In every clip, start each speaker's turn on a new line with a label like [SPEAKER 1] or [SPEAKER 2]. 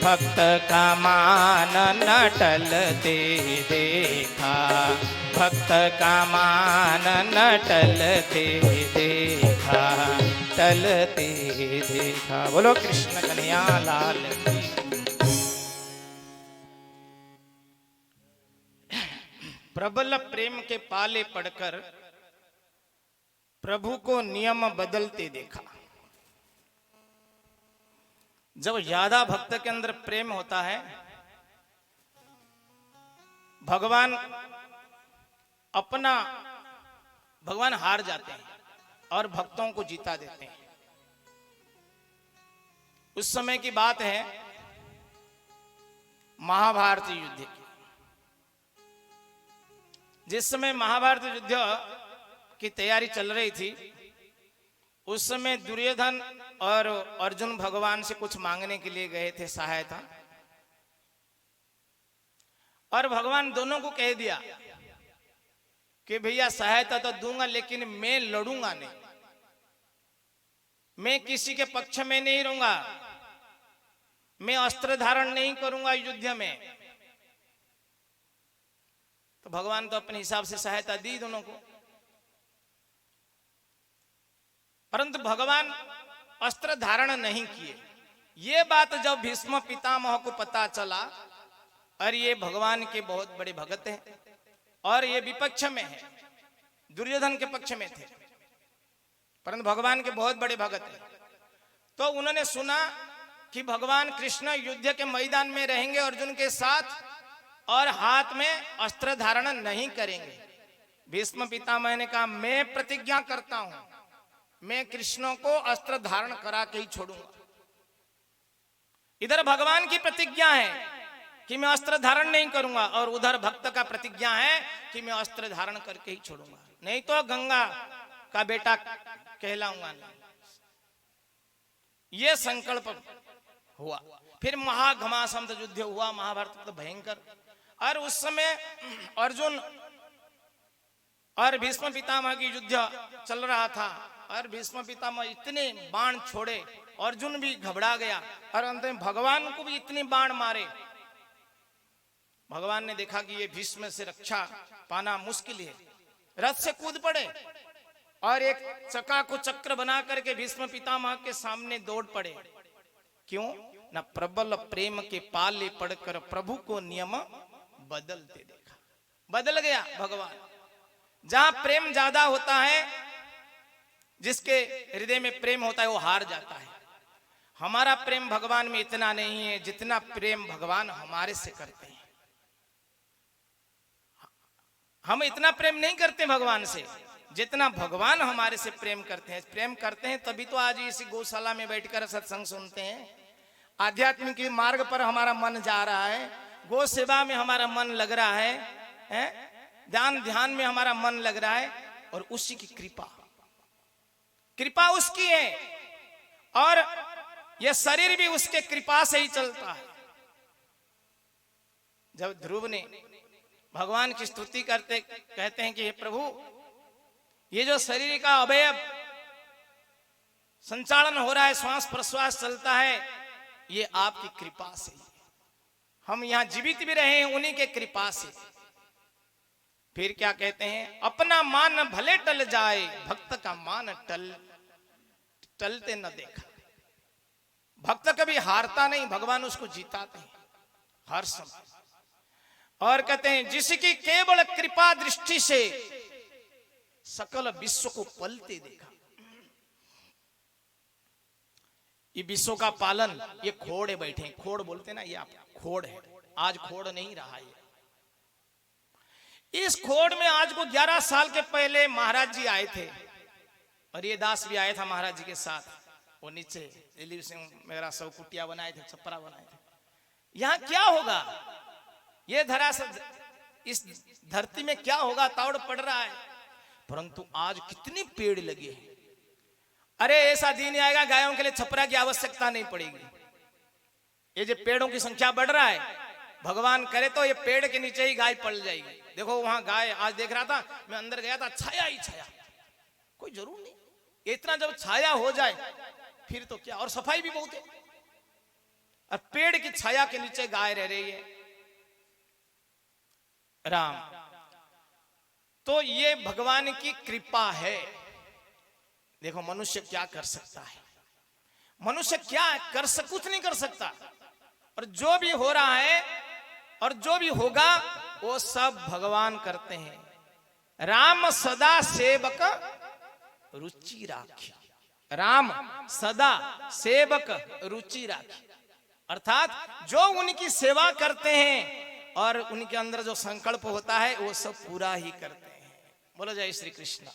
[SPEAKER 1] भक्त का मान न टलते देखा, भक्त का मान न टलते देखा, टलते देखा। बोलो कृष्ण कन्हैया लाल की। प्रबल प्रेम के पाले पड़कर प्रभु को नियम बदलते देखा। जब ज्यादा भक्त के अंदर प्रेम होता है, भगवान हार जाते हैं और भक्तों को जीता देते हैं। उस समय की बात है महाभारत युद्ध की। जिस समय महाभारत युद्ध की तैयारी चल रही थी, उस समय दुर्योधन और अर्जुन भगवान से कुछ मांगने के लिए गए थे सहायता, और भगवान दोनों को कह दिया कि भैया सहायता तो दूंगा लेकिन मैं लड़ूंगा नहीं, मैं किसी के पक्ष में नहीं रहूंगा, मैं अस्त्र धारण नहीं करूंगा युद्ध में। तो भगवान तो अपने हिसाब से सहायता दी दोनों को, परंतु भगवान अस्त्र धारण नहीं किए। ये बात जब भीष्म पितामह को पता चला, और ये भगवान के बहुत बड़े भक्त हैं और ये विपक्ष में है, दुर्योधन के पक्ष में थे परंतु भगवान के बहुत बड़े भक्त हैं, तो उन्होंने सुना कि भगवान कृष्ण युद्ध के मैदान में रहेंगे अर्जुन के साथ और हाथ में अस्त्र धारण नहीं करेंगे। भीष्म पितामह ने कहा मैं प्रतिज्ञा करता हूं, मैं कृष्ण को अस्त्र धारण करा के ही छोड़ूंगा। इधर भगवान की प्रतिज्ञा है कि मैं अस्त्र धारण नहीं करूंगा, और उधर भक्त का प्रतिज्ञा है कि मैं अस्त्र धारण करके ही छोड़ूंगा, नहीं तो गंगा का बेटा कहलाऊंगा नहीं। यह संकल्प हुआ। फिर महाघमासम युद्ध हुआ, महाभारत तो भयंकर। और उस समय अर्जुन और भीष्म पितामह की युद्ध चल रहा था, और भीष्म पितामह इतने बाण छोड़े, अर्जुन भी घबरा गया, और अंत में भगवान को भी इतने बाण मारे। भगवान ने देखा कि ये भीष्म से रक्षा पाना मुश्किल है, रथ से कूद पड़े और एक चक्का को चक्र बना करके भीष्म पितामह के सामने दौड़ पड़े। क्यों? न प्रबल प्रेम के पाले पड़कर प्रभु को नियम बदलते देखा। बदल गया भगवान। जहां प्रेम ज्यादा होता है, जिसके हृदय में प्रेम होता है वो हार जाता है। हमारा प्रेम भगवान में इतना नहीं है जितना प्रेम भगवान हमारे से करते हैं। हम इतना प्रेम नहीं करते भगवान से जितना भगवान हमारे से प्रेम करते हैं। प्रेम करते हैं तभी तो आज इसी गौशाला में बैठकर सत्संग सुनते हैं, आध्यात्मिक मार्ग पर हमारा मन जा रहा है, गौ सेवा में हमारा मन लग रहा है, ध्यान में हमारा मन लग रहा है, और उसी की कृपा उसकी है, और यह शरीर भी उसके कृपा से ही चलता है। जब ध्रुव ने भगवान की स्तुति करते कहते हैं कि हे प्रभु, ये जो शरीर का अवयव संचालन हो रहा है, श्वास प्रश्वास चलता है, ये आपकी कृपा से। हम यहां जीवित भी रहे हैं उन्हीं के कृपा से। फिर क्या कहते हैं? अपना मान भले टल जाए, भक्त का मान टलते न देखा। भक्त कभी हारता नहीं, भगवान उसको जिताते हैं हर समय। और कहते हैं जिसकी केवल कृपा दृष्टि से सकल विश्व को पलते देखा। ये विश्व का पालन, ये खोड़े बैठे हैं, खोड़ बोलते ना, ये आप खोड़ है। आज खोड़ नहीं रहा है। इस खोड़ में आज को 11 साल के पहले महाराज जी आए थे, और ये दास भी आया था महाराज जी के साथ। वो नीचे दिल्ली से मेरा 100 कुटिया बनाए थे, छपरा बनाए थे। यहां क्या होगा? ये धरा से इस धरती में क्या होगा? तावड़ पड़ रहा है, परंतु आज कितने पेड़ लगे हैं। अरे ऐसा दिन आएगा गायों के लिए छपरा की आवश्यकता नहीं पड़ेगी। ये जो पेड़ों की संख्या बढ़ रहा है, भगवान करे तो ये पेड़ के नीचे ही गाय पड़ जाएगी। देखो वहां गाय, आज देख रहा था मैं, अंदर गया था, छाया ही छाया, कोई जरूर नहीं। इतना जब छाया हो जाए फिर तो क्या, और सफाई भी बहुत है। और पेड़ की छाया के नीचे गाय रह रही है। राम, तो ये भगवान की कृपा है। देखो मनुष्य क्या कर सकता है, मनुष्य क्या कर कुछ नहीं कर सकता। और जो भी हो रहा है और जो भी होगा वो सब भगवान करते हैं। राम सदा सेवक रुचि राखी, राम सदा सेवक रुचि राखी, अर्थात जो उनकी सेवा करते हैं और उनके अंदर जो संकल्प होता है वो सब पूरा ही करते हैं। बोलो जय श्री कृष्ण।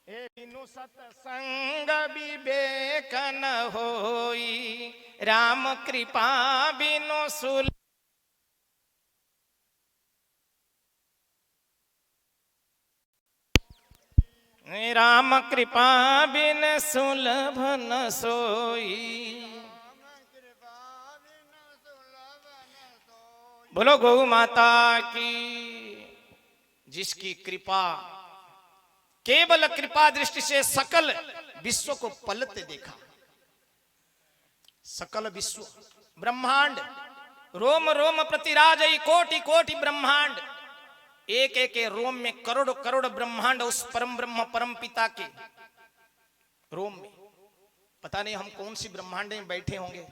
[SPEAKER 1] बिनु सत्संग विवेक न होई, राम कृपा बिनु सुल। राम कृपा बिन सुलभ न सोई। बोलो गौ माता की। जिसकी कृपा, केवल कृपा दृष्टि से सकल विश्व को पलटते देखा। सकल विश्व ब्रह्मांड रोम रोम प्रतिराजई, कोटि कोटि ब्रह्मांड, एक एक रोम में करोड़ करोड़ ब्रह्मांड उस परम ब्रह्म परम पिता के रोम में। पता नहीं हम कौन सी ब्रह्मांड में बैठे होंगे।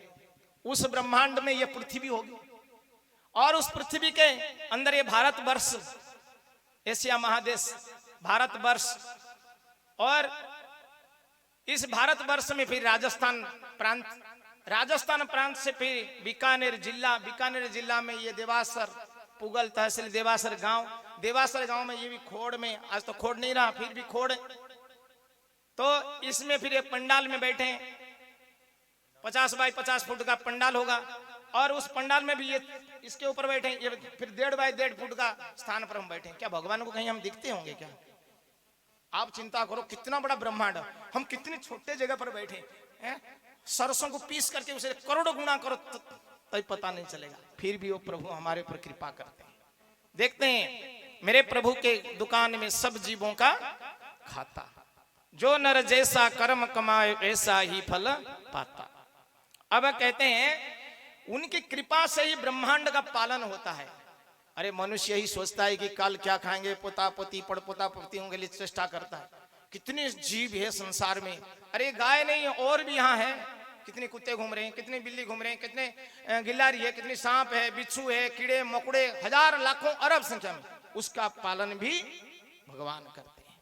[SPEAKER 1] उस ब्रह्मांड में ये पृथ्वी होगी और उस पृथ्वी के अंदर ये भारतवर्ष, एशिया महादेश भारतवर्ष, और इस भारतवर्ष में फिर राजस्थान प्रांत, राजस्थान प्रांत से फिर बीकानेर जिला, बीकानेर जिला में ये देवासर पुगल तहसील देवासर गांव, देवासर गांव में ये भी खोड़ में, आज तो खोड़ नहीं रहा फिर भी खोड़। तो इसमें फिर एक पंडाल में बैठे, 50 बाई 50 फुट का पंडाल होगा और उस पंडाल में भी ये इसके ऊपर बैठे, ये फिर 1.5 बाई 1.5 फुट का स्थान पर हम बैठे। क्या भगवान को कहीं हम दिखते होंगे क्या? आप चिंता करो कितना बड़ा ब्रह्मांड, हम कितनी छोटे जगह पर बैठे हैं। सरसों को पीस करके उसे करोड़ों गुना करो तो पता नहीं चलेगा। फिर भी वो प्रभु हमारे ऊपर कृपा करते हैं। देखते हैं मेरे प्रभु के दुकान में सब जीवों का खाता, जो नर जैसा कर्म कमाए वैसा ही फल पाता। अब कहते हैं उनकी कृपा से ही ब्रह्मांड का पालन होता है। अरे मनुष्य ही सोचता है कि कल क्या खाएंगे, पोता पोती पड़ पोता पोतियों के लिए चेष्टा करता है। कितने जीव है संसार में, अरे गाय नहीं और भी यहाँ है, कितने कुत्ते घूम रहे हैं, कितने बिल्ली घूम रहे हैं, कितने गिल्लारी है, कितने सांप है, बिच्छू है, कीड़े मकोड़े, हजार लाखों अरब संख्या में, उसका पालन भी भगवान करते हैं।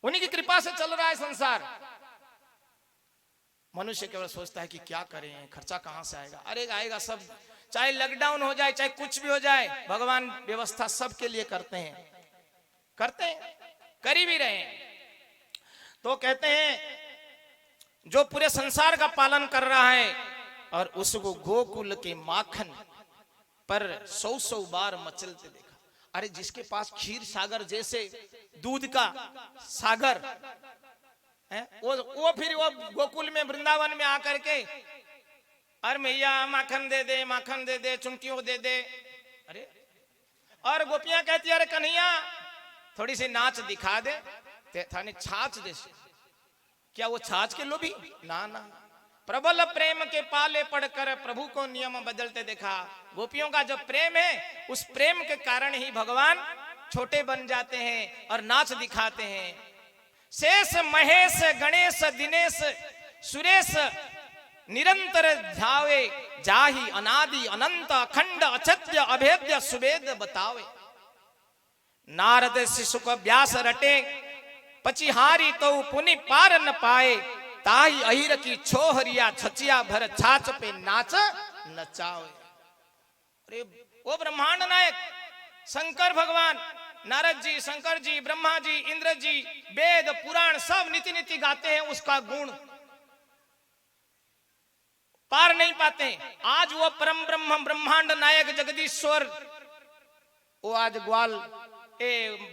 [SPEAKER 1] उन्हीं की कृपा से चल रहा है संसार। मनुष्य केवल सोचता है कि क्या करें, खर्चा कहां से आएगा। अरे आएगा सब, चाहे लॉकडाउन हो जाए, चाहे कुछ भी हो जाए, भगवान व्यवस्था सबके लिए करते हैं, करते हैं, कर ही भी रहे हैं। तो कहते हैं जो पूरे संसार का पालन कर रहा है और उसको गोकुल के माखन पर 100 बार मचलते देखा। अरे जिसके पास क्षीर सागर जैसे दूध का सागर है, वो फिर वो गोकुल में वृंदावन में आकर के अरे मैया माखन दे, माखन दे, चुमकियों दे दे। अरे और गोपियां कहती है अरे कन्हैया थोड़ी सी नाच दिखा दे, थाने छाछ दे। क्या वो छाछ के लोभी? ना ना, प्रबल प्रेम के पाले पड़कर प्रभु को नियम बदलते देखा। गोपियों का जो प्रेम है, उस प्रेम के कारण ही भगवान छोटे बन जाते हैं और नाच दिखाते हैं। शेष महेश गणेश दिनेश सुरेश निरंतर ध्यावे, जाहि अनादि अनंत अखंड अछद्य अभेद्य सुवेद बतावे। नारद शिशु को व्यास रटे, पचिहारी तो पुनि पार न पाए, ताही अहिर की छोहरिया छचिया भर छाछ पे नाच नचावे। अरे वो ब्रह्मांड नायक शंकर भगवान, नारद जी, शंकर जी, ब्रह्मा जी, इंद्र जी, वेद पुराण सब नीति नीति गाते हैं, उसका गुण पार नहीं पाते। आज वो परम ब्रह्म ब्रह्मांड नायक जगदीश्वर, वो आज ग्वाल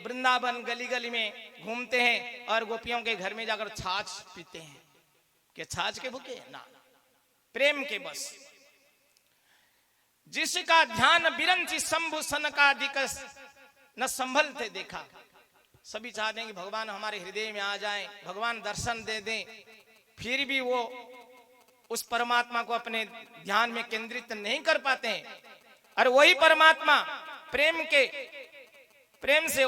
[SPEAKER 1] वृंदावन गली गली में घूमते हैं और गोपियों के घर में जाकर छाछ पीते हैं। कि छाछ के भूखे ना, प्रेम के बस। जिसका ध्यान बिरंची शंभु सनकादिक न संभलते देखा। सभी चाहते हैं कि भगवान हमारे हृदय में आ जाएं, भगवान दर्शन दे दें, फिर भी वो उस परमात्मा को अपने ध्यान में केंद्रित नहीं कर पाते हैं। और वही परमात्मा प्रेम से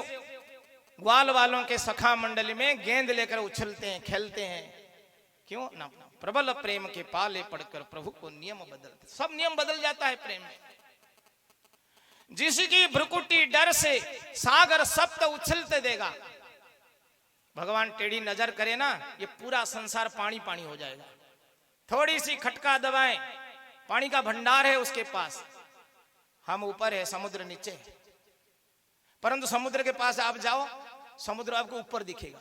[SPEAKER 1] ग्वाल वालों के सखा मंडली में गेंद लेकर उछलते हैं, खेलते हैं। क्यों ना? प्रबल प्रेम के पाले पड़कर प्रभु को नियम बदलते। सब नियम बदल जाता है प्रेम में। जिसकी भ्रुकुटी डर से सागर सप्त उछलते देगा। भगवान टेढ़ी नजर करे ना, ये पूरा संसार पानी पानी हो जाएगा। थोड़ी सी खटका दबाएं, पानी का भंडार है उसके पास। हम ऊपर है, समुद्र नीचे। परंतु समुद्र के पास आप जाओ, समुद्र आपको ऊपर दिखेगा।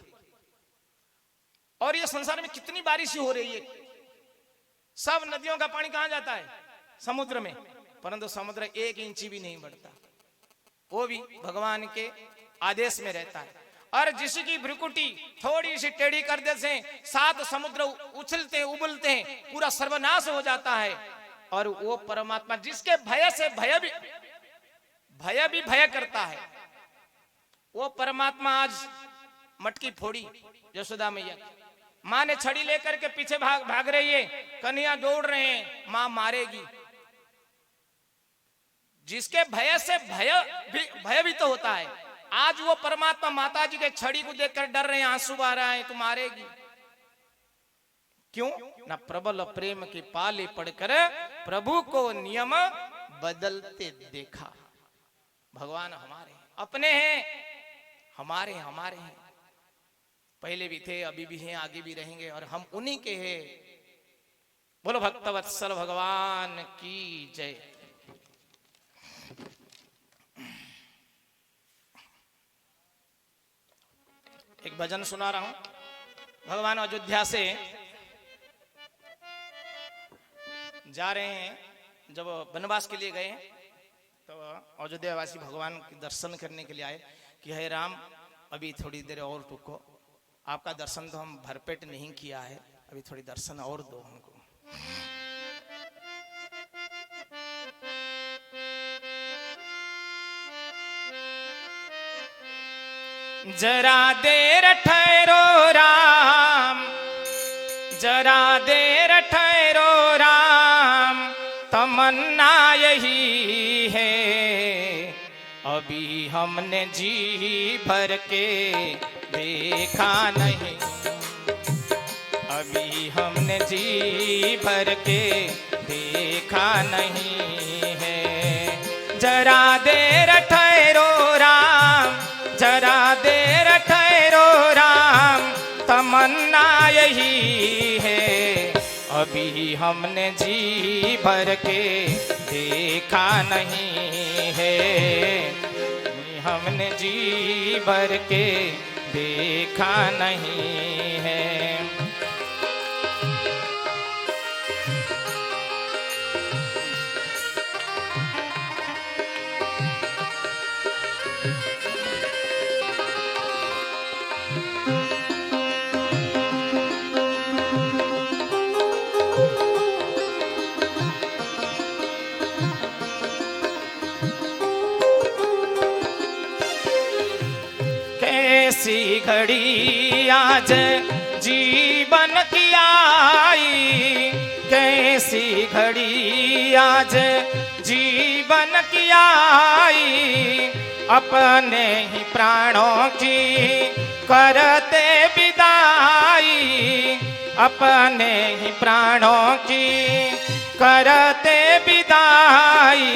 [SPEAKER 1] और ये संसार में कितनी बारिश हो रही है, सब नदियों का पानी कहां जाता है? समुद्र में। परंतु समुद्र 1 इंच भी नहीं बढ़ता, वो भी भगवान के आदेश में रहता है। और जिसकी भ्रुकुटी थोड़ी सी टेढ़ी कर देते हैं, 7 समुद्र उछलते उबलते हैं, पूरा सर्वनाश हो जाता है। और वो परमात्मा जिसके भय से भय भी भय करता है, वो परमात्मा आज मटकी फोड़ी यशोदा मैया। माँ ने छड़ी लेकर के पीछे भाग रही है, कन्हैया दौड़ रहे हैं, माँ मारेगी। जिसके भय से भय भी तो होता है। आज वो परमात्मा माता जी के छड़ी को देखकर डर रहे हैं, आंसू बह रहा है, तू मारेगी। क्यों ना? प्रबल प्रेम के पाले पड़कर प्रभु को नियम बदलते देखा। भगवान हमारे अपने हैं, हमारे हैं। पहले भी थे, अभी भी हैं, आगे भी रहेंगे, और हम उन्हीं के हैं। बोलो भक्तवत्सल भगवान की जय। एक भजन सुना रहा हूं। भगवान अयोध्या से जा रहे हैं, जब वनवास के लिए गए तो अयोध्यावासी भगवान के दर्शन करने के लिए आए कि हे राम, अभी थोड़ी देर और रुको, आपका दर्शन तो हम भरपेट नहीं किया है, अभी थोड़ी दर्शन और दो हमको। जरा देर ठहरो राम, जरा देर ठहरो राम, तमन्ना यही है, अभी हमने जी भर के देखा नहीं, अभी हमने जी भर के देखा नहीं है। जरा देर ठहरो राम, जरा देर ठहरो राम, तमन्ना यही है, अभी हमने जी भर के देखा नहीं है, हमने जी भर के देखा नहीं है। ऐसी घड़ी आज जीवन की आई, ऐसी घड़ी आज जीवन की आई, अपने ही प्राणों की करते विदाई, अपने ही प्राणों की करते विदाई।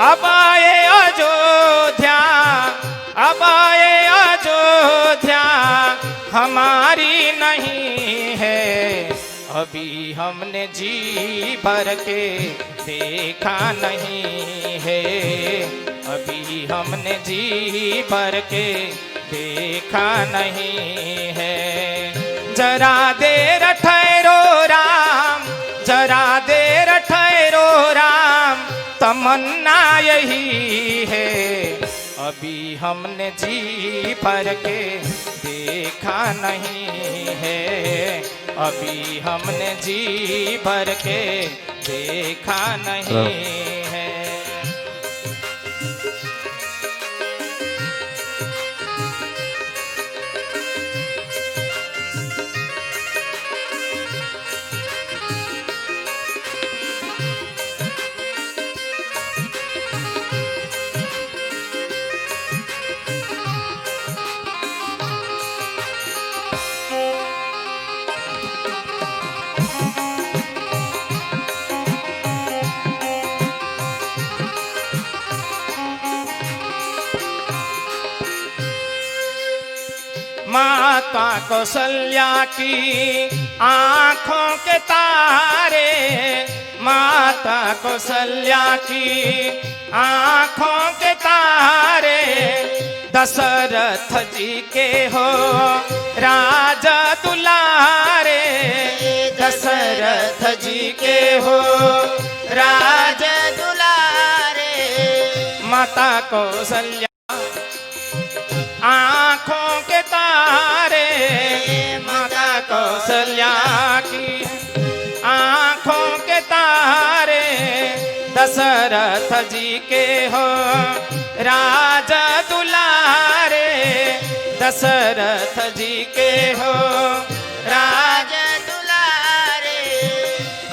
[SPEAKER 1] अब आए अयोध्या, अब आए अयोध्या हमारी नहीं है, अभी हमने जी भर के देखा नहीं है, अभी हमने जी भर के देखा नहीं है। जरा देर ठहरो राम, जरा देर ठहरो राम, तमन्ना यही है, अभी हमने जी भर के देखा नहीं है, अभी हमने जी भर के देखा नहीं है। माता कौशल्या की आंखों के तारे, माता कौशल्या की आंखों के तारे, दशरथ जी के हो राजा दुलारे, दशरथ जी के हो राजा दुलारे। माता कौशल्या आंखों के तारे, माता कौशल्या की आंखों के तारे, दशरथ जी के हो राजा दुलारे, दशरथ जी के हो राजा दुलारे।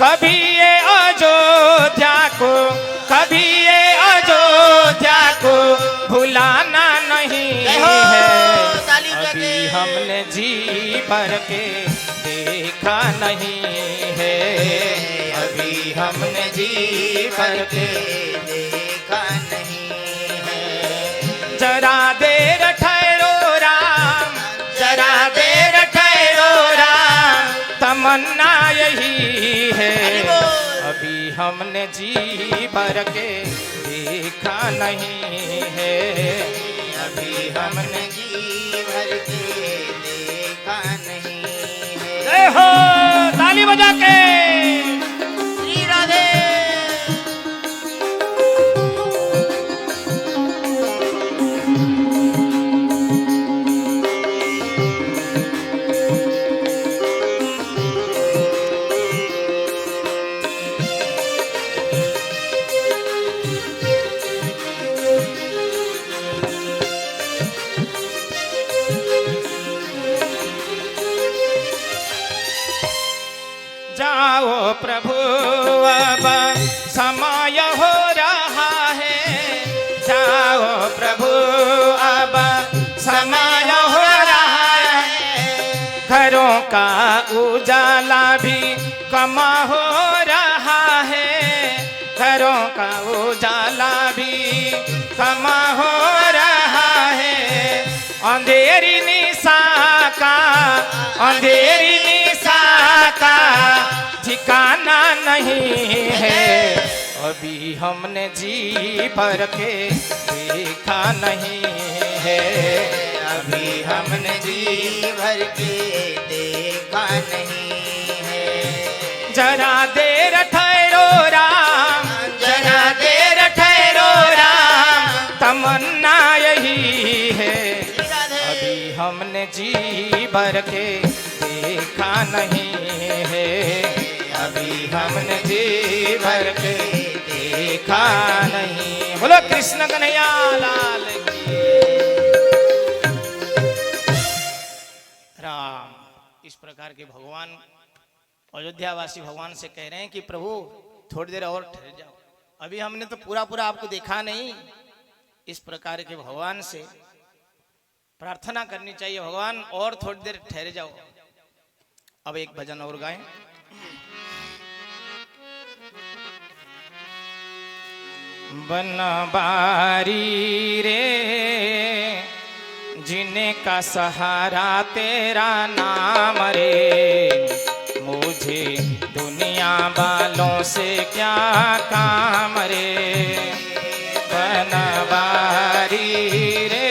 [SPEAKER 1] कभी ये अयोध्या को, कभी ये अयोध्या को भुलाना नहीं है, अभी हमने जी भर के देखा नहीं है, अभी हमने जी भर के देखा नहीं है। जरा देर ठहरो राम, जरा देर ठहरो राम, तमन्ना यही है, अभी हमने जी भर के देखा नहीं है, अभी हमने जी भर के देखा नहीं है। जय हो, ताली बजा के श्री राधे। जाओ प्रभु अब समय हो रहा है, जाओ प्रभु अब समय हो रहा है, घरों का उजाला भी कम हो रहा है, घरों का उजाला भी कम हो रहा है। अंधेरी निशा का, अंधेरी निशा का ठिकाना नहीं है, अभी हमने जी भर के देखा नहीं है, अभी हमने जी भर के देखा नहीं है। जरा देर ठहरो राम, जरा देर ठहरो राम, तमन्ना यही है, अभी हमने जी भर के देखा नहीं है, अभी हमने जी भर के देखा नहीं। बोलो कृष्ण कन्हैया लाल की। राम इस प्रकार के भगवान अयोध्यावासी भगवान से कह रहे हैं कि प्रभु थोड़ी देर और ठहर जाओ, अभी हमने तो पूरा पूरा आपको देखा नहीं। इस प्रकार के भगवान से प्रार्थना करनी चाहिए, भगवान और थोड़ी देर ठहर जाओ। अब एक भजन और गाएं। बनवारी रे जीने का सहारा तेरा नाम रे, मुझे दुनिया वालों से क्या काम रे। बनवारी रे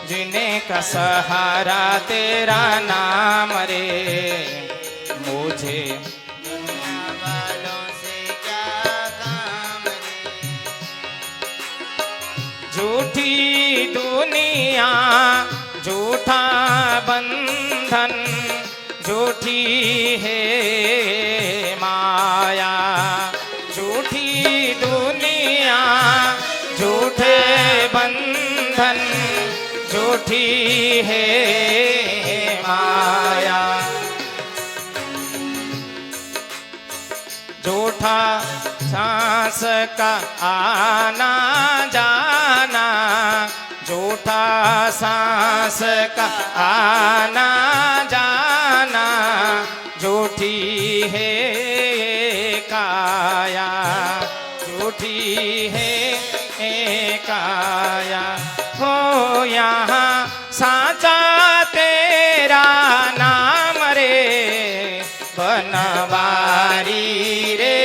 [SPEAKER 1] जीने का सहारा तेरा नाम रे, मुझे झूठी दुनिया झूठा बंधन, झूठी है माया। झूठी दुनिया झूठे बंधन, झूठी है माया। झूठा सांस का आना जाना, झूठा सांस का आना जाना, झूठी है काया, झूठी है काया। हो यहाँ साचा तेरा नाम रे, बनवारी रे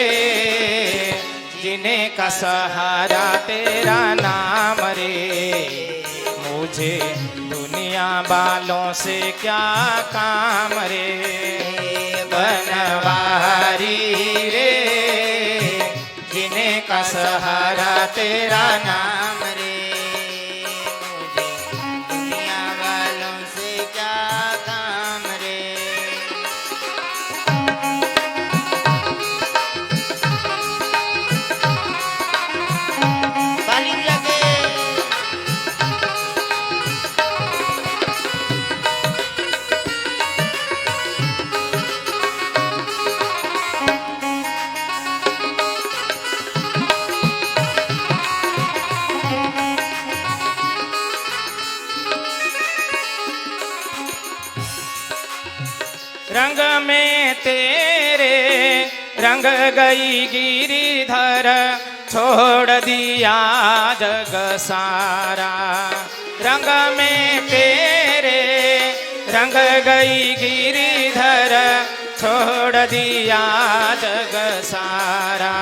[SPEAKER 1] जिन्हें का सहारा तेरा नाम रे, मुझे दुनिया वालों से क्या काम रे। बनवारी रे जिन्हें का सहारा तेरा नाम रे, मुझे दुनिया वालों से क्या काम रे। रंग में तेरे रंग गई गिरिधर, छोड़ दिया जग सारा। रंग में तेरे रंग गई गिरिधर, छोड़ दिया जग सारा।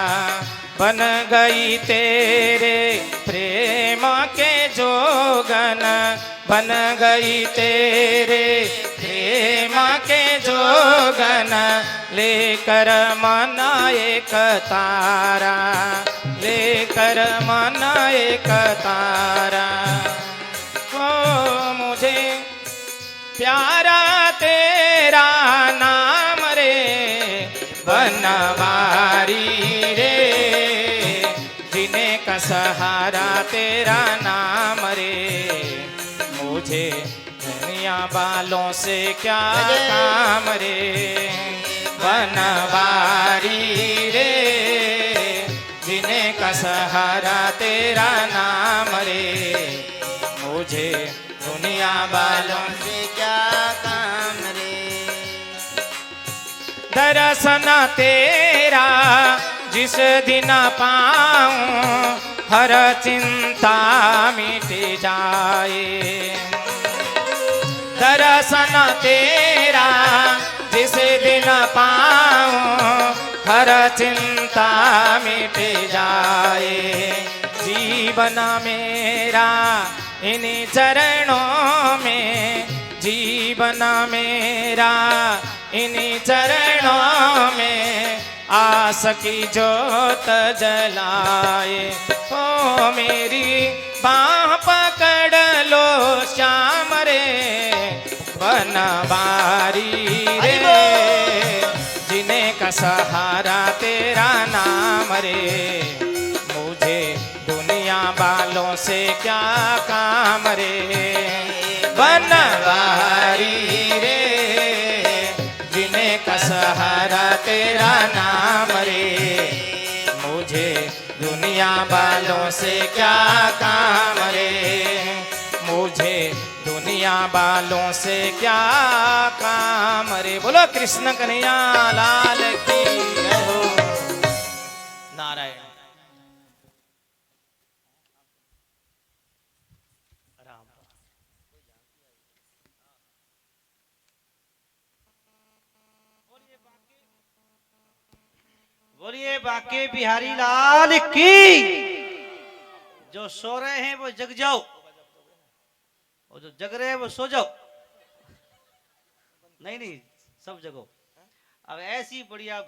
[SPEAKER 1] बन गई तेरे प्रेम के जोगन, बन गई तेरे प्रेम के जोगन, लेकर मन एक तारा, लेकर मन एक तारा। ओ मुझे प्यारा तेरा नाम रे, बनवारी रे जिन्हें का सहारा तेरा नाम रे, मुझे दुनिया वालों से क्या काम रे। बनवारी रे जिन्हें का सहारा तेरा नाम रे, मुझे दुनिया वालों से क्या काम रे। दर्शन तेरा जिस दिन पाऊं, हर चिंता मिट जाए। दर्शन तेरा जिस दिन पाऊं, हर चिंता मिट जाए। जीवन मेरा इन्हीं चरणों में, जीवन मेरा इन्हीं चरणों में, आस की जोत जलाए। ओ मेरी बाह पकड़ लो श्याम रे, बनवारी रे जिन्हें का सहारा तेरा नाम रे, मुझे दुनिया वालों से क्या काम रे। बनवारी रे जिन्हें का हरा तेरा नाम रे, मुझे दुनिया वालों से क्या काम रे, मुझे दुनिया वालों से क्या काम रे। बोलो कृष्ण कन्हैया लाल की जय हो। नारायण राम।
[SPEAKER 2] बोलिए बाके बिहारी लाल की। जो सो रहे हैं वो जग जाओ, और जो जग रहे हैं वो सो जाओ। नहीं नहीं, सब जगो। अब ऐसी बढ़िया